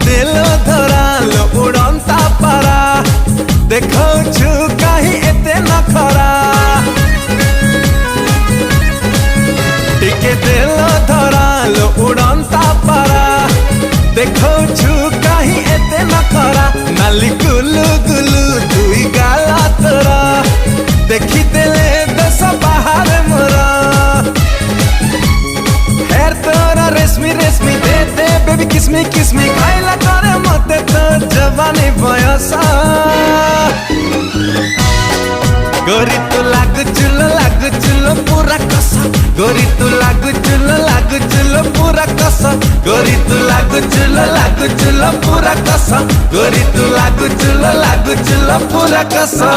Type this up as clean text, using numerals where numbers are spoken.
दिल धरालो उड़ंता पारा देखो छु कहीं एते न खरा टिके दिल धरालो उड़ंता पारा देखो छु कहीं एते न खरा नाली गुलु गुलु दुई गाला तोरा देखी देले दस बाहर मोरा हेर तोरा रेशमी रेशमी दे दे बेबी किसमी किसमी खाइला करे मते तो जवानी बयसा गोरी तू लागु चुलो पूरा कसा गोरी तू लागु चुलो पूरा कसा गोरी तू लागु चुलो पूरा कसा गोरी तू लागु चुलो पूरा कसा